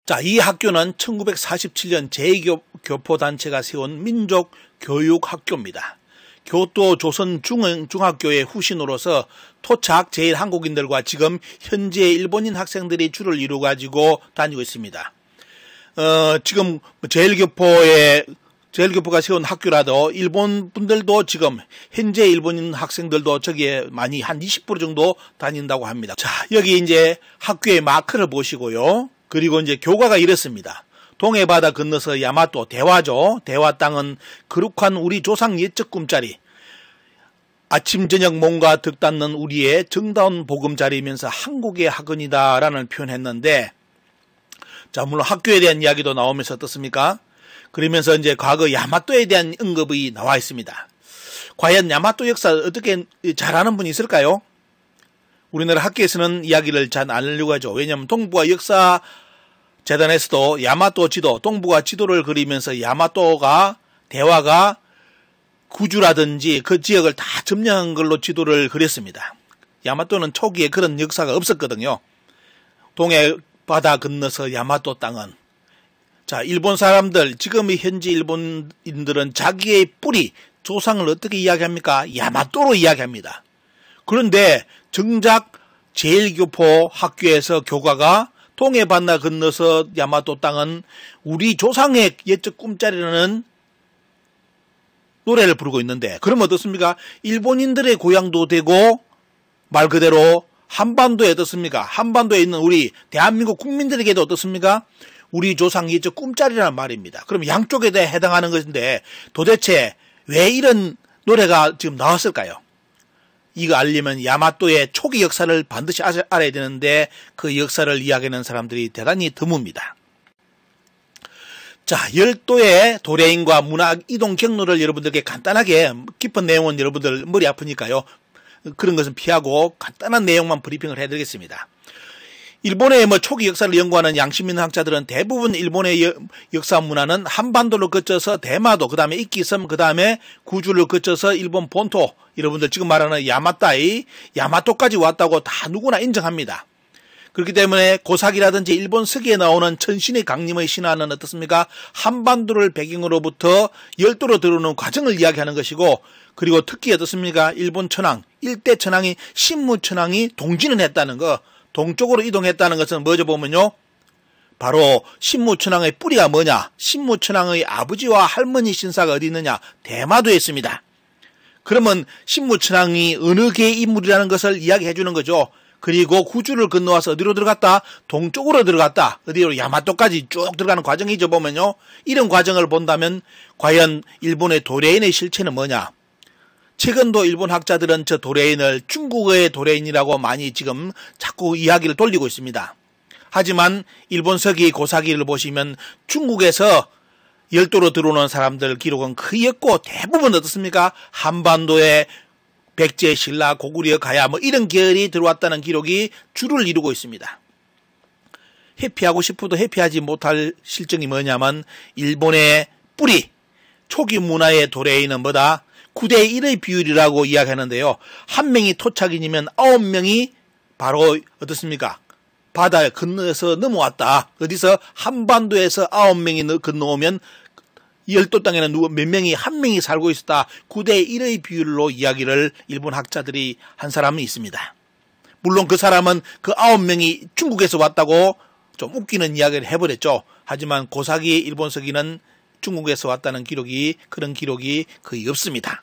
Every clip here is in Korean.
자, 이 학교는 1947년 제2교포단체가 세운 민족교육학교입니다. 교토 조선중학교의 후신으로서 토착 제1한국인들과 지금 현재 일본인 학생들이 줄을 이루어가지고 다니고 있습니다. 지금 제1교포가 세운 학교라도 일본 분들도 지금 현재 일본인 학생들도 저기에 많이 한 20% 정도 다닌다고 합니다. 자, 여기 이제 학교의 마크를 보시고요. 그리고 이제 교과가 이렇습니다. 동해바다 건너서 야마토, 대화죠. 대화 땅은 거룩한 우리 조상 옛적 꿈자리. 아침 저녁 몸과 득 닿는 우리의 정다운 보금자리이면서 한국의 학원이다라는 표현했는데, 자, 물론 학교에 대한 이야기도 나오면서 어떻습니까? 그러면서 이제 과거 야마토에 대한 언급이 나와 있습니다. 과연 야마토 역사 어떻게 잘 아는 분이 있을까요? 우리나라 학교에서는 이야기를 잘 안 하려고 하죠. 왜냐하면 동북아 역사 재단에서도 야마토 지도, 동북아 지도를 그리면서 야마토가 대화가 구주라든지 그 지역을 다 점령한 걸로 지도를 그렸습니다. 야마토는 초기에 그런 역사가 없었거든요. 동해 바다 건너서 야마토 땅은, 자, 일본 사람들, 지금의 현지 일본인들은 자기의 뿌리, 조상을 어떻게 이야기합니까? 야마토로 이야기합니다. 그런데 정작 제1교포 학교에서 교과가 동해 바다 건너서 야마토 땅은 우리 조상의 옛적 꿈자리라는 노래를 부르고 있는데, 그럼 어떻습니까? 일본인들의 고향도 되고 말 그대로 한반도에 어떻습니까? 한반도에 있는 우리 대한민국 국민들에게도 어떻습니까? 우리 조상 옛적 꿈자리라는 말입니다. 그럼 양쪽에 대해 해당하는 것인데 도대체 왜 이런 노래가 지금 나왔을까요? 이거 알려면 야마토의 초기 역사를 반드시 알아야 되는데 그 역사를 이야기하는 사람들이 대단히 드뭅니다. 자, 열도의 도레인과 문학 이동 경로를 여러분들께 간단하게, 깊은 내용은 여러분들 머리 아프니까요. 그런 것은 피하고 간단한 내용만 브리핑을 해드리겠습니다. 일본의 초기 역사를 연구하는 양심 있는 학자들은 대부분 일본의 역사 문화는 한반도를 거쳐서 대마도, 그 다음에 이끼섬, 그 다음에 구주를 거쳐서 일본 본토, 여러분들 지금 말하는 야마토까지 왔다고 다 누구나 인정합니다. 그렇기 때문에 고사기라든지 일본 서기에 나오는 천신의 강림의 신화는 어떻습니까? 한반도를 배경으로부터 열도로 들어오는 과정을 이야기하는 것이고, 그리고 특히 어떻습니까? 일본 천황, 일대 천황이 신무 천황이 동진을 했다는 거, 동쪽으로 이동했다는 것은 뭐죠 보면요. 바로 신무 천황의 뿌리가 뭐냐? 신무 천황의 아버지와 할머니 신사가 어디 있느냐? 대마도에 있습니다. 그러면 신무 천황이 어느 계의 인물이라는 것을 이야기해 주는 거죠. 그리고 구주를 건너와서 어디로 들어갔다? 동쪽으로 들어갔다. 어디로? 야마토까지 쭉 들어가는 과정이죠 보면요. 이런 과정을 본다면 과연 일본의 도레인의 실체는 뭐냐? 최근도 일본 학자들은 저 도레인을 중국의 도레인이라고 많이 지금 자꾸 이야기를 돌리고 있습니다. 하지만 일본 서기 고사기를 보시면 중국에서 열도로 들어오는 사람들 기록은 거의 없고 대부분 어떻습니까? 한반도에 백제, 신라, 고구려, 가야 이런 계열이 들어왔다는 기록이 주를 이루고 있습니다. 회피하고 싶어도 회피하지 못할 실정이 뭐냐면 일본의 뿌리, 초기 문화의 도레인은 뭐다? 9대 1의 비율이라고 이야기하는데요. 한 명이 토착인이면 9명이 바로 어떻습니까? 바다에 건너서 넘어왔다. 어디서? 한반도에서 9명이 건너오면 열도 땅에는 몇 명이, 한 명이 살고 있었다. 9대 1의 비율로 이야기를 일본 학자들이 한 사람은 있습니다. 물론 그 사람은 그 9명이 중국에서 왔다고 좀 웃기는 이야기를 해버렸죠. 하지만 고사기 일본 서기는 중국에서 왔다는 그런 기록이 거의 없습니다.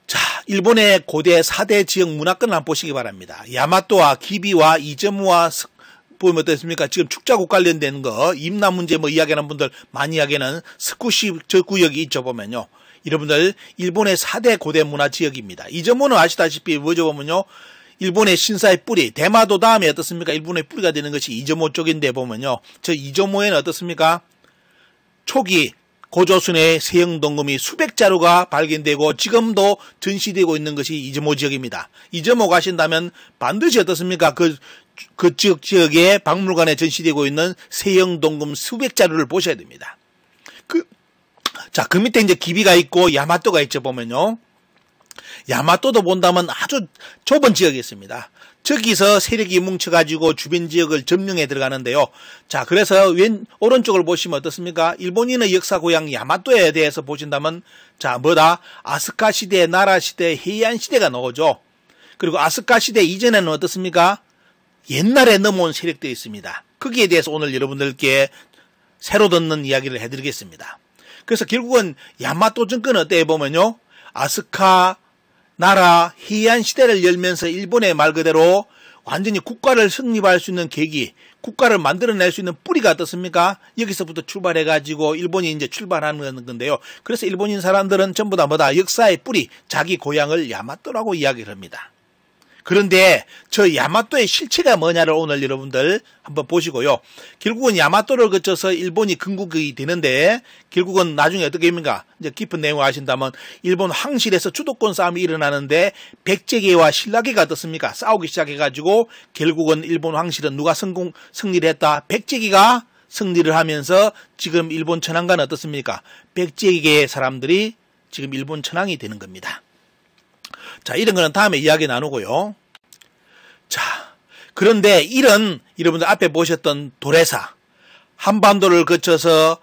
자, 일본의 고대 4대 지역 문화권을 한번 보시기 바랍니다. 야마토와 기비와 이즈모와 보면 어떻습니까? 지금 축자국 관련된 거, 임나 문제 이야기하는 분들 많이 이야기하는 스쿠시 저 구역이 있죠 보면요. 여러분들 일본의 4대 고대 문화 지역입니다. 이즈모는 아시다시피 뭐죠 보면요. 일본의 신사의 뿌리, 대마도 다음에 어떻습니까? 일본의 뿌리가 되는 것이 이즈모 쪽인데 보면요. 저 이즈모에는 어떻습니까? 초기 고조선의 세형동금이 수백 자루가 발견되고 지금도 전시되고 있는 것이 이즈모 지역입니다. 이즈모 가신다면 반드시 어떻습니까? 그 지역의 박물관에 전시되고 있는 세형동금 수백 자루를 보셔야 됩니다. 그 밑에 이제 기비가 있고 야마토가 있죠 보면요. 야마토도 본다면 아주 좁은 지역이 있습니다. 저기서 세력이 뭉쳐가지고 주변 지역을 점령해 들어가는데요. 자, 그래서 오른쪽을 보시면 어떻습니까? 일본인의 역사 고향 야마토에 대해서 보신다면, 자, 아스카 시대, 나라 시대, 헤이안 시대가 나오죠. 그리고 아스카 시대 이전에는 어떻습니까? 옛날에 넘어온 세력들이 있습니다. 거기에 대해서 오늘 여러분들께 새로 듣는 이야기를 해드리겠습니다. 그래서 결국은 야마토 정권은 어때 보면요. 아스카, 나라, 헤이안 시대를 열면서 일본의 말 그대로 완전히 국가를 성립할 수 있는 계기, 국가를 만들어낼 수 있는 뿌리가 어떻습니까? 여기서부터 출발해가지고 일본이 이제 출발하는 건데요. 그래서 일본인 사람들은 전부 다 역사의 뿌리, 자기 고향을 야마토라고 이야기를 합니다. 그런데 저 야마토의 실체가 뭐냐를 오늘 여러분들 한번 보시고요. 결국은 야마토를 거쳐서 일본이 건국이 되는데 결국은 나중에 어떻게 됩니까? 이제 깊은 내용을 아신다면 일본 황실에서 주도권 싸움이 일어나는데 백제계와 신라계가 어떻습니까? 싸우기 시작해가지고 결국은 일본 황실은 누가 승리를 했다? 백제계가 승리를 하면서 지금 일본 천황과는 어떻습니까? 백제계의 사람들이 지금 일본 천황이 되는 겁니다. 자, 이런 거는 다음에 이야기 나누고요. 자, 그런데 이런 여러분들 앞에 보셨던 도레사, 한반도를 거쳐서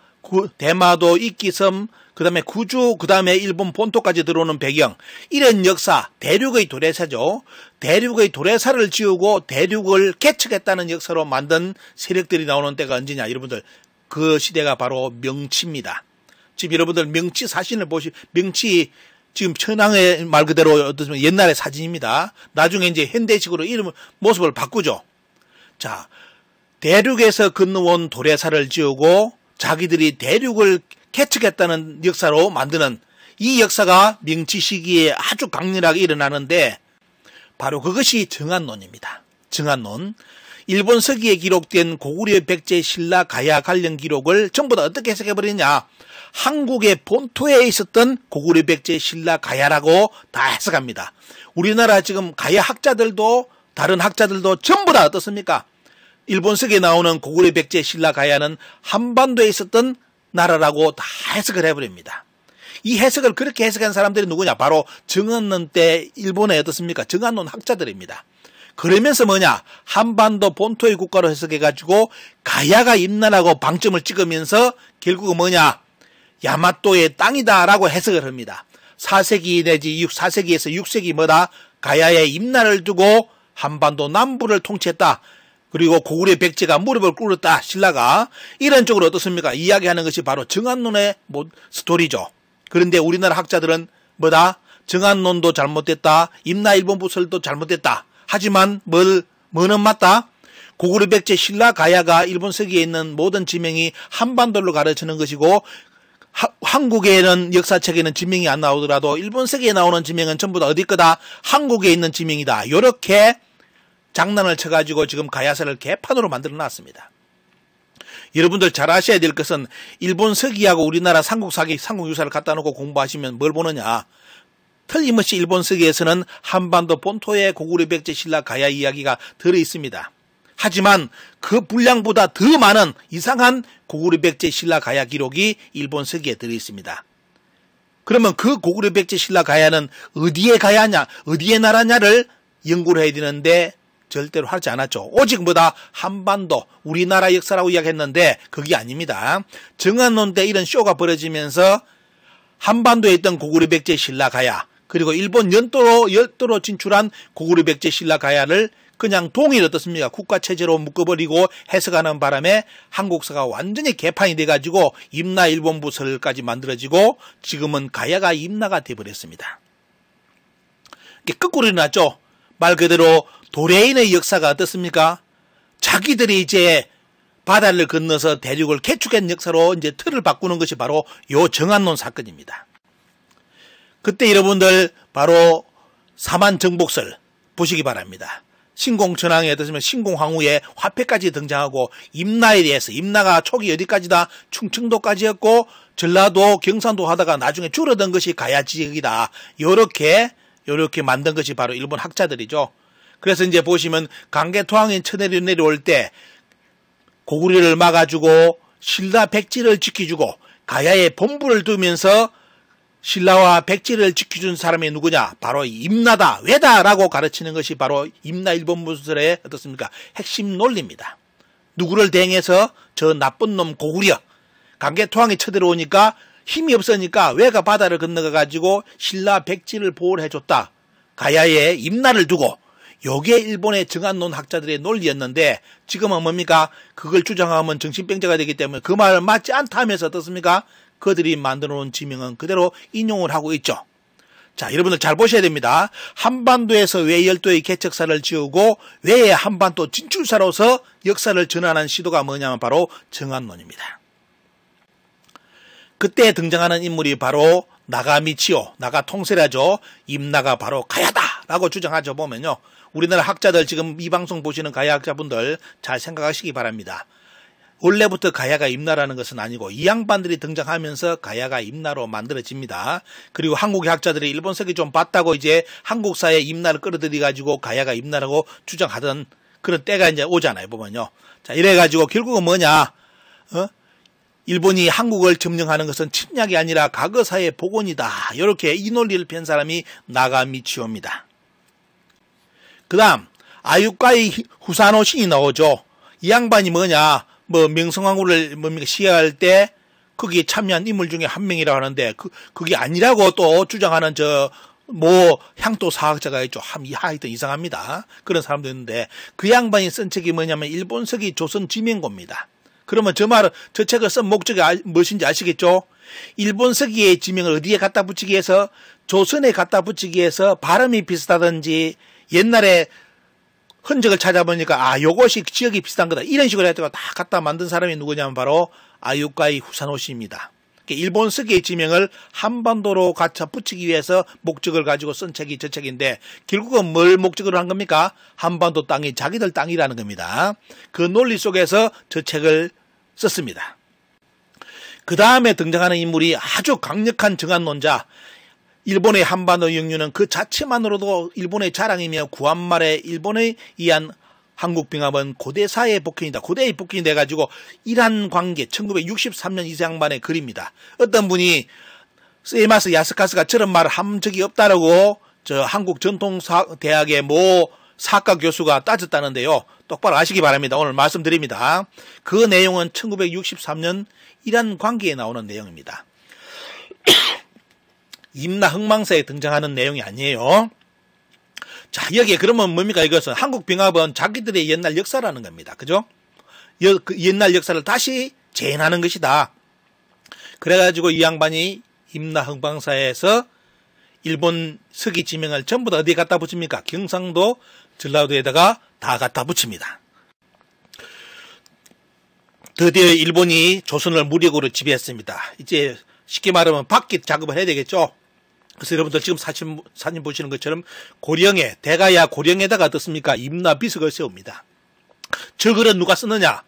대마도, 이끼섬, 그 다음에 구주, 그 다음에 일본 본토까지 들어오는 배경, 이런 역사, 대륙의 도레사죠. 대륙의 도레사를 지우고 대륙을 개척했다는 역사로 만든 세력들이 나오는 때가 언제냐, 여러분들. 그 시대가 바로 명치입니다. 지금 여러분들 명치 사진을 명치 지금 천황의 말 그대로 어떤 옛날의 사진입니다. 나중에 이제 현대식으로 모습을 바꾸죠. 자, 대륙에서 건너온 도레사를 지우고 자기들이 대륙을 개척했다는 역사로 만드는 이 역사가 명치 시기에 아주 강렬하게 일어나는데 바로 그것이 정안론입니다. 정안론. 일본 서기에 기록된 고구려 백제 신라 가야 관련 기록을 전부 다 어떻게 해석해버리냐. 한국의 본토에 있었던 고구려 백제 신라 가야라고 다 해석합니다. 우리나라 지금 가야 학자들도 다른 학자들도 전부 다 어떻습니까? 일본 서기에 나오는 고구려 백제 신라 가야는 한반도에 있었던 나라라고 다 해석을 해버립니다. 이 해석을 그렇게 해석한 사람들이 누구냐? 바로 정안론 때 일본의 어떻습니까? 정안론 학자들입니다. 그러면서 한반도 본토의 국가로 해석해가지고 가야가 임나라고 방점을 찍으면서 결국은 야마토의 땅이다라고 해석을 합니다. 4세기 내지 4세기에서 6세기 가야의 임나를 두고 한반도 남부를 통치했다. 그리고 고구려 백제가 무릎을 꿇었다. 신라가. 이런 쪽으로 어떻습니까? 이야기하는 것이 바로 정안론의 스토리죠. 그런데 우리나라 학자들은 정안론도 잘못됐다. 임나 일본 부설도 잘못됐다. 하지만 뭐는 맞다? 고구려 백제 신라 가야가 일본 서기에 있는 모든 지명이 한반도를 가르치는 것이고 한국에는 역사책에는 지명이 안 나오더라도 일본 서기에 나오는 지명은 전부 다 어디 거다? 한국에 있는 지명이다. 이렇게 장난을 쳐가지고 지금 가야사를 개판으로 만들어 놨습니다. 여러분들 잘 아셔야 될 것은 일본 서기하고 우리나라 삼국유사를 갖다 놓고 공부하시면 뭘 보느냐. 틀림없이 일본 서기에서는 한반도 본토의 고구려 백제 신라 가야 이야기가 들어있습니다. 하지만 그 분량보다 더 많은 이상한 고구려 백제 신라 가야 기록이 일본 서기에 들어있습니다. 그러면 그 고구려 백제 신라 가야는 어디에 가야냐, 어디에 나라냐를 연구를 해야 되는데 절대로 하지 않았죠. 오직 한반도, 우리나라 역사라고 이야기했는데 그게 아닙니다. 정안론 때 이런 쇼가 벌어지면서 한반도에 있던 고구려 백제 신라 가야, 그리고 일본 열도로 진출한 고구려 백제 신라 가야를 그냥 동일 어떻습니까? 국가체제로 묶어버리고 해석하는 바람에 한국사가 완전히 개판이 돼가지고 임나 일본 부설까지 만들어지고 지금은 가야가 임나가 돼버렸습니다. 이게 거꾸로 일어났죠. 말 그대로 도레인의 역사가 어떻습니까? 자기들이 이제 바다를 건너서 대륙을 개축한 역사로 이제 틀을 바꾸는 것이 바로 요 정안론 사건입니다. 그때 여러분들 바로 사만정복설 보시기 바랍니다. 신공천왕의 어떻습니까? 신공황후의 화폐까지 등장하고 임나에 대해서 임나가 촉이 어디까지다? 충청도까지였고 전라도 경상도 하다가 나중에 줄어든 것이 가야 지역이다. 요렇게 만든 것이 바로 일본 학자들이죠. 그래서 이제 보시면 강개토항이 쳐내려올 때 고구려를 막아주고 신라 백제를 지켜주고 가야에 본부를 두면서 신라와 백제를 지켜준 사람이 누구냐? 바로 임나다, 왜다라고 가르치는 것이 바로 임나 일본 무술의 어떻습니까? 핵심 논리입니다. 누구를 대행해서 저 나쁜 놈 고구려, 강개토항이 쳐들어오니까 힘이 없으니까 왜가 바다를 건너가가지고 신라 백제를 보호를 해줬다. 가야에 임나를 두고 요게 일본의 정한론 학자들의 논리였는데 지금은 뭡니까? 그걸 주장하면 정신병자가 되기 때문에 그 말 맞지 않다 하면서 어떻습니까? 그들이 만들어 놓은 지명은 그대로 인용을 하고 있죠. 자, 여러분들 잘 보셔야 됩니다. 한반도에서 외열도의 개척사를 지우고 외의 한반도 진출사로서 역사를 전환한 시도가 뭐냐면 바로 정한론입니다. 그때 등장하는 인물이 바로 나가미치오, 나가통세라죠. 임나가 바로 가야다라고 주장하죠. 보면요. 우리나라 학자들 지금 이 방송 보시는 가야 학자분들 잘 생각하시기 바랍니다. 원래부터 가야가 임나라는 것은 아니고 이 양반들이 등장하면서 가야가 임나로 만들어집니다. 그리고 한국의 학자들이 일본석이 좀 봤다고 이제 한국사에 임나를 끌어들여 가지고 가야가 임나라고 주장하던 그런 때가 이제 오잖아요. 보면요. 자, 이래가지고 결국은 뭐냐? 일본이 한국을 점령하는 것은 침략이 아니라 과거사의 복원이다. 이렇게 이 논리를 편 사람이 나가미치오입니다. 그 다음 아유카이 후사노 신이 나오죠. 이 양반이 뭐냐? 명성황후를 시해할 때 거기에 참여한 인물 중에 한 명이라고 하는데 그게 아니라고 또 주장하는 향토 사학자가 있죠. 하여튼 이상합니다. 그런 사람도 있는데 그 양반이 쓴 책이 뭐냐면 일본서기 조선 지명고입니다. 그러면 저 책을 쓴 목적이 무엇인지 아시겠죠? 일본서기의 지명을 어디에 갖다 붙이기 위해서 조선에 갖다 붙이기 위해서 발음이 비슷하든지 옛날에 흔적을 찾아보니까 요것이 지역이 비슷한 거다. 이런 식으로 해가지고 다 갖다 만든 사람이 누구냐면 바로 아유카이 후사노시입니다. 일본 서기의 지명을 한반도로 갖다 붙이기 위해서 목적을 가지고 쓴 책이 저 책인데 결국은 뭘 목적으로 한 겁니까? 한반도 땅이 자기들 땅이라는 겁니다. 그 논리 속에서 저 책을 썼습니다. 그 다음에 등장하는 인물이 아주 강력한 정한론자, 일본의 한반도 영유는 그 자체만으로도 일본의 자랑이며 구한말에 일본에 의한 한국빙합은 고대사의 복현이다. 고대의 복현이 돼가지고 이란 관계 1963년 이 양반의 글입니다. 어떤 분이 세이마스 야스카스가 저런 말을 한 적이 없다라고 한국전통대학의 사학과 교수가 따졌다는데요. 똑바로 아시기 바랍니다. 오늘 말씀드립니다. 그 내용은 1963년 이란 관계에 나오는 내용입니다. 임나 흥망사에 등장하는 내용이 아니에요. 자, 여기에 그러면 뭡니까? 이것은 한국빙합은 자기들의 옛날 역사라는 겁니다. 그죠? 옛날 역사를 다시 재현하는 것이다. 그래가지고 이 양반이 임나 흥망사에서 일본 서기 지명을 전부 다 어디에 갖다 붙입니까? 경상도, 전라도에다가 다 갖다 붙입니다. 드디어 일본이 조선을 무력으로 지배했습니다. 이제 쉽게 말하면 바퀴 작업을 해야 되겠죠? 그래서 여러분들 지금 사진 보시는 것처럼 고령에, 대가야 고령에다가 어떻습니까? 임나 비석을 세웁니다. 저 글은 누가 썼느냐?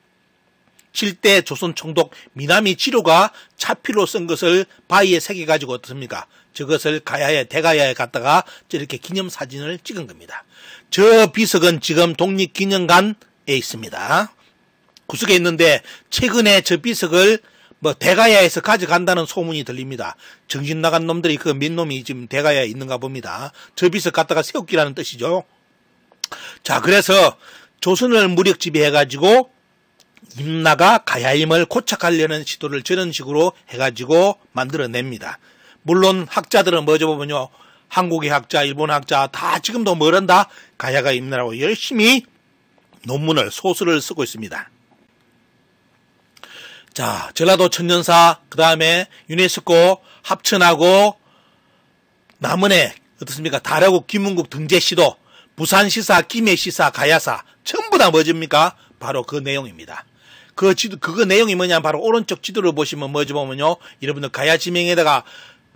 7대 조선 총독 미나미 지로가 차필로 쓴 것을 바위에 새겨가지고 어떻습니까? 저것을 대가야에 갖다가 이렇게 기념사진을 찍은 겁니다. 저 비석은 지금 독립기념관에 있습니다. 구석에 있는데 최근에 저 비석을 대가야에서 가져간다는 소문이 들립니다. 정신 나간 놈들이 그 몇 놈이 지금 대가야에 있는가 봅니다. 저 비석 갖다가 세웠기라는 뜻이죠. 자, 그래서 조선을 무력 지배해가지고 임나가 가야임을 고착하려는 시도를 저런 식으로 해가지고 만들어냅니다. 물론 학자들은 뭐죠 보면요. 한국의 학자, 일본 학자 다 지금도 뭐란다? 가야가 임나라고 열심히 논문을, 소설을 쓰고 있습니다. 자, 전라도 천년사, 그 다음에 유네스코 합천하고 남원의 어떻습니까? 다려국 김문국 등재시도, 부산시사, 김해시사, 가야사 전부 다 뭐집니까? 바로 그 내용입니다. 그거 내용이 뭐냐면 바로 오른쪽 지도를 보시면 뭐죠 보면요. 여러분들 가야 지명에다가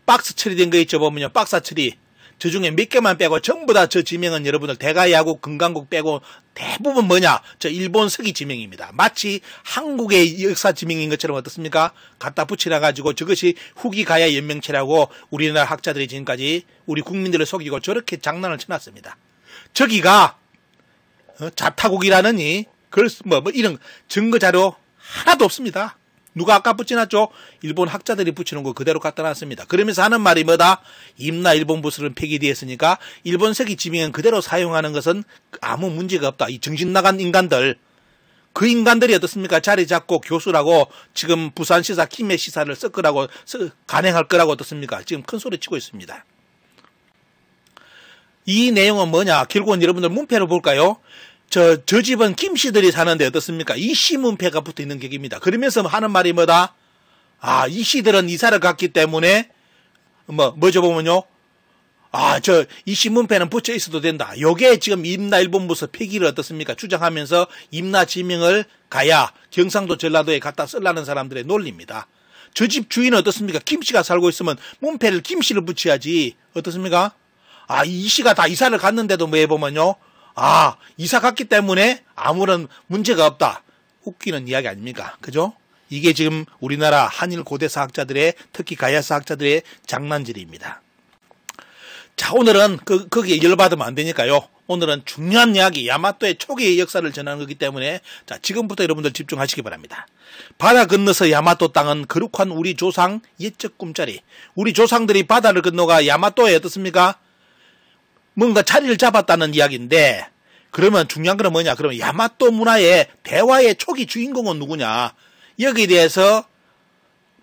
박스 처리된 거 있죠 보면요. 박사 처리. 저 중에 몇 개만 빼고 전부 다 저 지명은 여러분들 대가야국, 금강국 빼고 대부분 뭐냐? 저 일본 서기 지명입니다. 마치 한국의 역사 지명인 것처럼 어떻습니까? 갖다 붙이라 가지고 저것이 후기 가야 연명체라고 우리나라 학자들이 지금까지 우리 국민들을 속이고 저렇게 장난을 쳐놨습니다. 저기가 자타국이라느니 이런 증거 자료 하나도 없습니다. 누가 아까 붙여놨죠? 일본 학자들이 붙이는 거 그대로 갖다 놨습니다. 그러면서 하는 말이 뭐다? 임나 일본 부술은 폐기되었으니까 일본색이 지명은 그대로 사용하는 것은 아무 문제가 없다. 이 정신 나간 인간들, 그 인간들이 어떻습니까? 자리 잡고 교수라고 지금 부산시사 김해 시사를 쓸 거라고 간행할 거라고 어떻습니까? 지금 큰 소리 치고 있습니다. 이 내용은 뭐냐? 결국은 여러분들 문패로 볼까요? 저 집은 김씨들이 사는데 어떻습니까? 이씨 문패가 붙어 있는 격입니다. 그러면서 하는 말이 뭐다? 아, 이씨들은 이사를 갔기 때문에, 뭐죠 보면요? 아, 이씨 문패는 붙여 있어도 된다. 요게 지금 임나 일본부서 폐기를 어떻습니까? 주장하면서 임나 지명을 가야 경상도 전라도에 갖다 쓰려는 사람들의 논리입니다. 저 집 주인은 어떻습니까? 김씨가 살고 있으면 문패를 김씨를 붙여야지. 어떻습니까? 아, 이씨가 다 이사를 갔는데도 뭐 해보면요. 아, 이사 갔기 때문에 아무런 문제가 없다. 웃기는 이야기 아닙니까? 그죠? 이게 지금 우리나라 한일 고대사 학자들의, 특히 가야사 학자들의 장난질입니다. 자, 오늘은 거기에 열받으면 안 되니까요. 오늘은 중요한 이야기, 야마토의 초기의 역사를 전하는 거기 때문에, 자, 지금부터 여러분들 집중하시기 바랍니다. 바다 건너서 야마토 땅은 거룩한 우리 조상 옛적 꿈자리. 우리 조상들이 바다를 건너가 야마토에 어떻습니까? 뭔가 자리를 잡았다는 이야기인데, 그러면 중요한 건 뭐냐? 그러면 야마토 문화의 대화의 초기 주인공은 누구냐? 여기에 대해서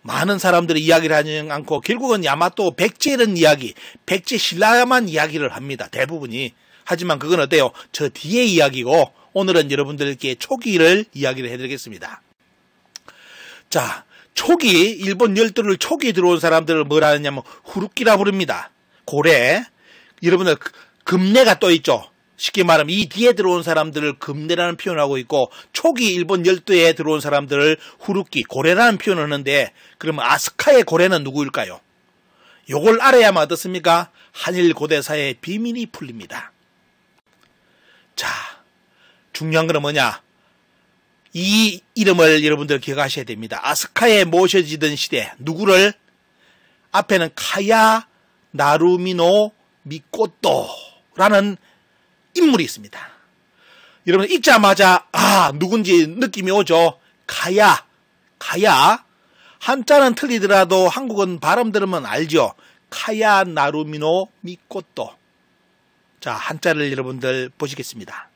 많은 사람들이 이야기를 하지 않고 결국은 야마토 백제라는 이야기, 백제 신라만 이야기를 합니다. 대부분이. 하지만 그건 어때요? 저 뒤에 이야기고 오늘은 여러분들께 초기를 이야기를 해드리겠습니다. 자, 초기, 일본 열도를 초기에 들어온 사람들을 뭐라 하냐면 후루키라 부릅니다. 고래. 여러분들 금내가 또 있죠. 쉽게 말하면 이 뒤에 들어온 사람들을 금내라는 표현을 하고 있고 초기 일본 열도에 들어온 사람들을 후루키, 고래라는 표현을 하는데 그러면 아스카의 고래는 누구일까요? 요걸 알아야만 어떻습니까? 한일 고대사의 비밀이 풀립니다. 자, 중요한 건 뭐냐? 이 이름을 여러분들 기억하셔야 됩니다. 아스카에 모셔지던 시대 누구를? 앞에는 카야 나루미노 미코토라는 인물이 있습니다. 여러분 읽자마자 누군지 느낌이 오죠. 가야. 한자는 틀리더라도 한국은 발음 들으면 알죠. 카야 나루미노 미코토. 자, 한자를 여러분들 보시겠습니다.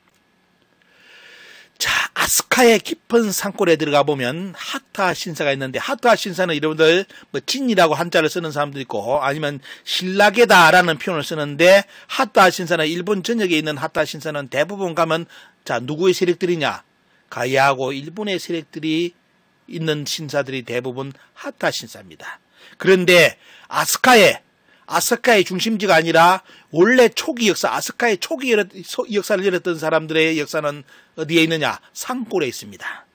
자, 아스카의 깊은 산골에 들어가 보면 하타 신사가 있는데 하타 신사는 여러분들 진이라고 한자를 쓰는 사람도 있고 아니면 신라계다라는 표현을 쓰는데 하타 신사는 일본 전역에 있는 하타 신사는 대부분 가면 자, 누구의 세력들이냐? 가야하고 일본의 세력들이 있는 신사들이 대부분 하타 신사입니다. 그런데 아스카의 중심지가 아니라 원래 초기 역사, 아스카의 초기 역사를 열었던 사람들의 역사는 어디에 있느냐? 산골에 있습니다.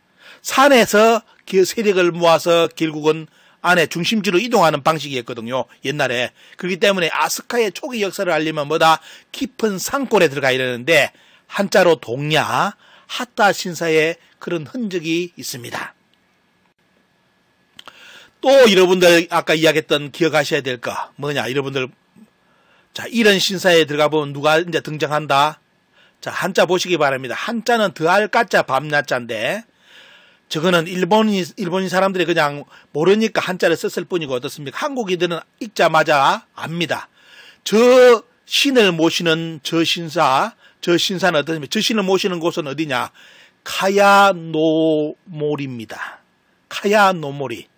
산에서 세력을 모아서 결국은 안에 중심지로 이동하는 방식이었거든요. 옛날에. 그렇기 때문에 아스카의 초기 역사를 알려면 뭐다? 깊은 산골에 들어가야 되는데 한자로 동야, 하타 신사의 그런 흔적이 있습니다. 또 여러분들 아까 이야기했던 기억하셔야 될 거 뭐냐? 여러분들 자, 이런 신사에 들어가 보면 누가 이제 등장한다? 자, 한자 보시기 바랍니다. 한자는 더할 까자 밤야자인데 저거는 일본인 사람들이 그냥 모르니까 한자를 썼을 뿐이고 어떻습니까? 한국인들은 읽자마자 압니다. 저 신을 모시는 저 신사는 어떻습니까? 저 신을 모시는 곳은 어디냐? 카야노모리입니다. 카야노모리.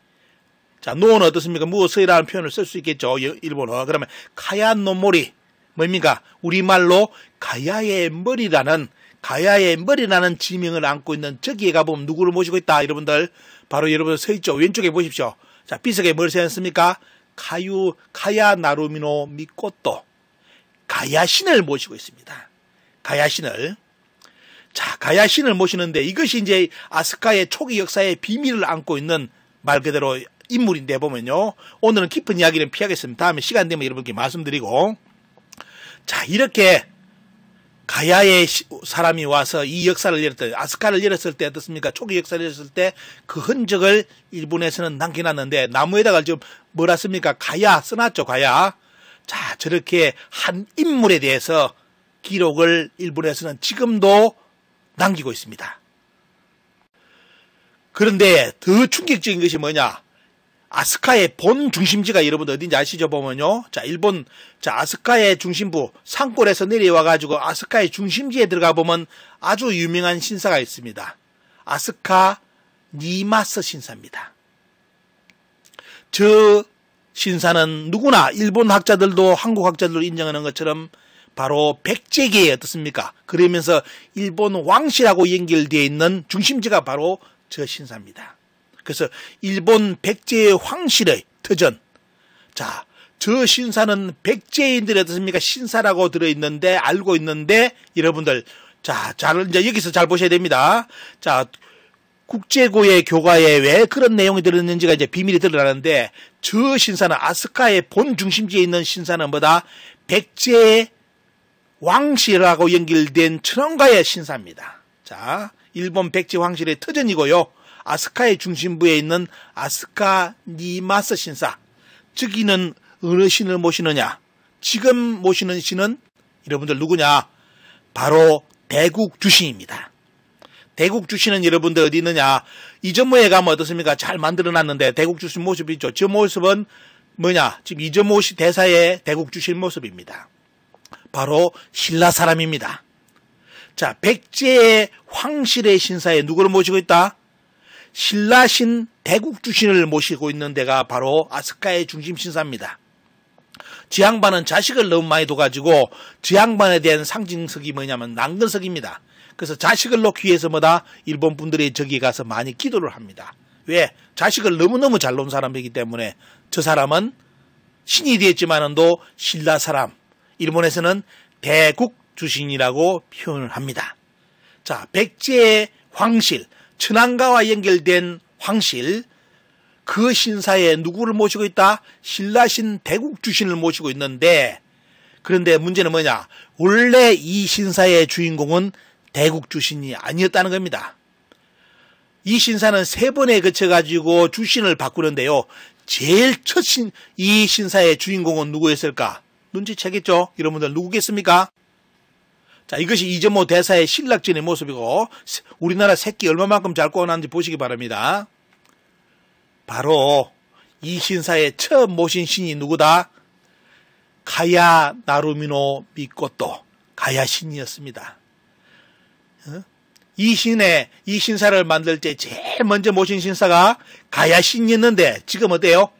자, 노는 어떻습니까? 무엇이라는 표현을 쓸 수 있겠죠. 일본어. 그러면 카야노모리. 뭡니까? 우리말로 가야의 머리라는 지명을 안고 있는 저기에 가보면 누구를 모시고 있다. 여러분들 바로 여러분 서 있죠. 왼쪽에 보십시오. 자, 비석에 뭘 써놨습니까? 카야 나루미노 미코토. 가야신을 모시고 있습니다. 가야신을. 자, 가야신을 모시는데 이것이 이제 아스카의 초기 역사의 비밀을 안고 있는 말 그대로 인물인데 보면요. 오늘은 깊은 이야기는 피하겠습니다. 다음에 시간 되면 여러분께 말씀드리고. 자, 이렇게 가야의 사람이 와서 이 역사를 열었던, 아스카를 열었을 때 어떻습니까? 초기 역사를 열었을 때 그 흔적을 일본에서는 남겨놨는데 나무에다가 지금 뭐라 씁니까? 가야 써놨죠, 가야. 자, 저렇게 한 인물에 대해서 기록을 일본에서는 지금도 남기고 있습니다. 그런데 더 충격적인 것이 뭐냐? 아스카의 본 중심지가 여러분 어딘지 아시죠? 보면요. 자, 일본, 자, 아스카의 중심부, 산골에서 내려와가지고 아스카의 중심지에 들어가 보면 아주 유명한 신사가 있습니다. 아스카 니마스 신사입니다. 저 신사는 누구나 일본 학자들도 한국 학자들도 인정하는 것처럼 바로 백제계의 어떻습니까? 그러면서 일본 왕실하고 연결되어 있는 중심지가 바로 저 신사입니다. 그래서 일본 백제의 황실의 터전. 자, 저 신사는 백제인들이 어떻습니까? 신사라고 들어있는데, 알고 있는데, 여러분들, 자, 이제 여기서 잘 보셔야 됩니다. 자, 국제고의 교과에 왜 그런 내용이 들었는지가 이제 비밀이 드러나는데, 저 신사는 아스카의 본 중심지에 있는 신사는 뭐다? 백제의 왕실하고 연결된 천황가의 신사입니다. 자, 일본 백제 왕실의 터전이고요. 아스카의 중심부에 있는 아스카 니마스 신사. 저기는 어느 신을 모시느냐? 지금 모시는 신은 여러분들 누구냐? 바로 대국주신입니다. 대국주신은 여러분들 어디 있느냐? 이전모에 가면 어떻습니까? 잘 만들어놨는데 대국주신 모습이 있죠. 저 모습은 뭐냐? 지금 이전모 대사의 대국주신 모습입니다. 바로 신라 사람입니다. 자, 백제의 황실의 신사에 누구를 모시고 있다? 신라신 대국주신을 모시고 있는 데가 바로 아스카의 중심 신사입니다. 저 양반은 자식을 너무 많이 둬가지고 저 양반에 대한 상징석이 뭐냐면 낭근석입니다. 그래서 자식을 놓기 위해서 뭐다? 일본 분들이 저기 가서 많이 기도를 합니다. 왜? 자식을 너무너무 잘 놓은 사람이기 때문에 저 사람은 신이 되었지만은도 신라 사람, 일본에서는 대국주신이라고 표현을 합니다. 자, 백제의 황실, 천황가와 연결된 황실, 그 신사에 누구를 모시고 있다? 신라신 대국주신을 모시고 있는데, 그런데 문제는 뭐냐? 원래 이 신사의 주인공은 대국주신이 아니었다는 겁니다. 이 신사는 3번에 거쳐가지고 주신을 바꾸는데요. 제일 첫 이 신사의 주인공은 누구였을까? 눈치채겠죠? 여러분들 누구겠습니까? 자, 이것이 이전모 대사의 신락전의 모습이고 우리나라 새끼 얼마만큼 잘 구워놨는지 보시기 바랍니다. 바로 이 신사의 처음 모신 신이 누구다? 가야 나루미노 미코토, 가야 신이었습니다. 이 신사를 만들 때 제일 먼저 모신 신사가 가야 신이었는데 지금 어때요?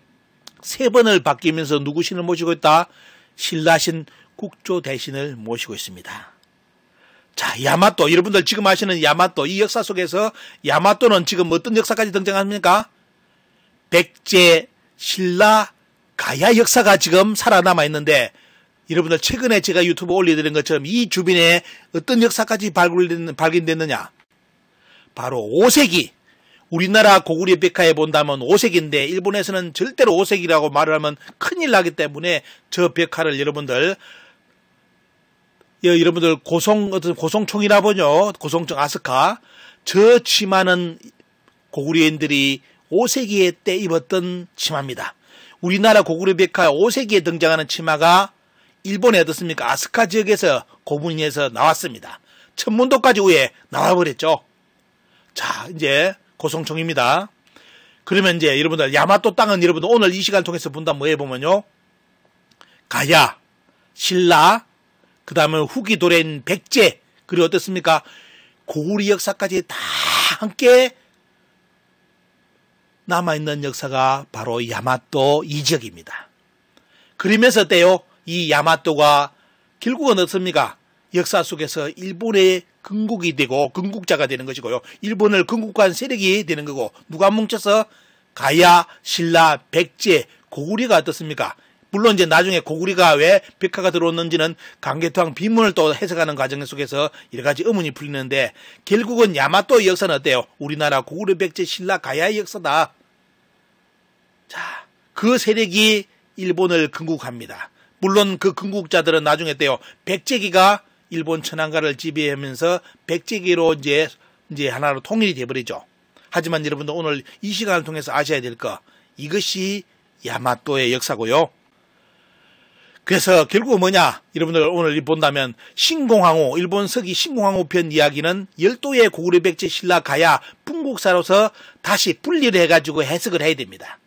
3번을 바뀌면서 누구 신을 모시고 있다? 신라신 국조 대신을 모시고 있습니다. 자, 야마토. 여러분들 지금 아시는 야마토. 이 역사 속에서 야마토는 지금 어떤 역사까지 등장합니까? 백제, 신라, 가야 역사가 지금 살아남아 있는데 여러분들 최근에 제가 유튜브 올려드린 것처럼 이 주변에 어떤 역사까지 발견됐느냐? 바로 5세기. 우리나라 고구려 백화에 본다면 5세기인데 일본에서는 절대로 5세기라고 말을 하면 큰일 나기 때문에 저 백화를 여러분들 고송총이라 보죠. 고송총 아스카. 저 치마는 고구려인들이 5세기에 때 입었던 치마입니다. 우리나라 고구려 백화 5세기에 등장하는 치마가 일본에 어떻습니까? 아스카 지역에서 고문에서 나왔습니다. 천문도까지 위에 나와버렸죠. 자, 이제 고송총입니다. 그러면 이제 여러분들 야마토 땅은 여러분들 오늘 이 시간을 통해서 본다면 뭐 해보면요. 가야, 신라, 그 다음에 후기 도래인 백제, 그리고 어떻습니까? 고구려 역사까지 다 함께 남아있는 역사가 바로 야마토 이 지역입니다. 그러면서 어때요? 이 야마토가 결국은 어떻습니까? 역사 속에서 일본의 건국이 되고 건국자가 되는 것이고요. 일본을 건국한 세력이 되는 거고 누가 뭉쳐서 가야, 신라, 백제, 고구려가 어떻습니까? 물론 이제 나중에 고구려가 왜 백화가 들어왔는지는 강개토왕 비문을 또 해석하는 과정 속에서 여러 가지 의문이 풀리는데 결국은 야마토의 역사는 어때요? 우리나라 고구려, 백제, 신라, 가야의 역사다. 자, 그 세력이 일본을 건국합니다. 물론 그 건국자들은 나중에 어때요? 백제기가 일본 천황가를 지배하면서 백제기로 이제 하나로 통일이 되어버리죠. 하지만 여러분들 오늘 이 시간을 통해서 아셔야 될 거, 이것이 야마토의 역사고요. 그래서 결국은 뭐냐? 여러분들 오늘 본다면 신공항호, 일본 서기 신공항호 편 이야기는 열도의 고구려 백제 신라 가야 풍국사로서 다시 분리를 해가지고 해석을 해야 됩니다.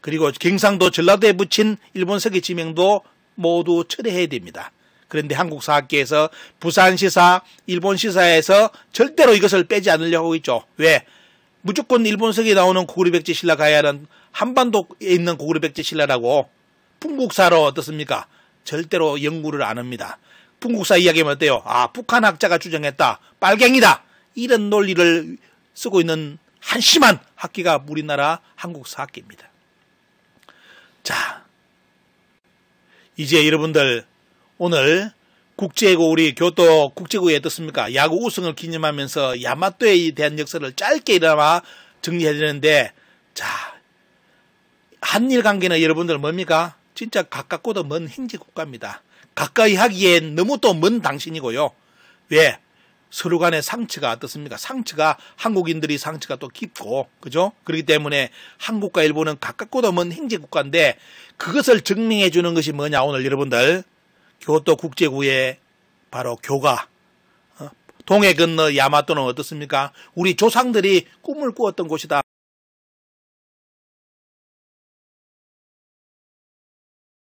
그리고 경상도 전라도에 붙인 일본 서기 지명도 모두 철회해야 됩니다. 그런데 한국사학계에서 부산시사, 일본시사에서 절대로 이것을 빼지 않으려고 하고 있죠. 왜? 무조건 일본 서기에 나오는 고구려 백제 신라 가야는 한반도에 있는 고구려 백제 신라라고 풍국사로 어떻습니까? 절대로 연구를 안 합니다. 풍국사 이야기하면 어때요? 아, 북한 학자가 주장했다. 빨갱이다. 이런 논리를 쓰고 있는 한심한 학계가 우리나라 한국사학계입니다. 자, 이제 여러분들 오늘 국제고 우리 교토 국제구에 어떻습니까? 야구 우승을 기념하면서 야마토에 대한 역사를 짧게나마 정리해야 되는데, 자, 한일 관계는 여러분들 뭡니까? 진짜 가깝고도 먼 형제 국가입니다. 가까이 하기엔 너무 또 먼 당신이고요. 왜? 서로 간의 상처가 어떻습니까? 상처가 한국인들이 상처가 또 깊고, 그죠? 그렇기 때문에 한국과 일본은 가깝고도 먼 형제 국가인데 그것을 증명해 주는 것이 뭐냐? 오늘 여러분들 교토 국제구의 바로 교가, 동해 건너 야마토는 어떻습니까? 우리 조상들이 꿈을 꾸었던 곳이다.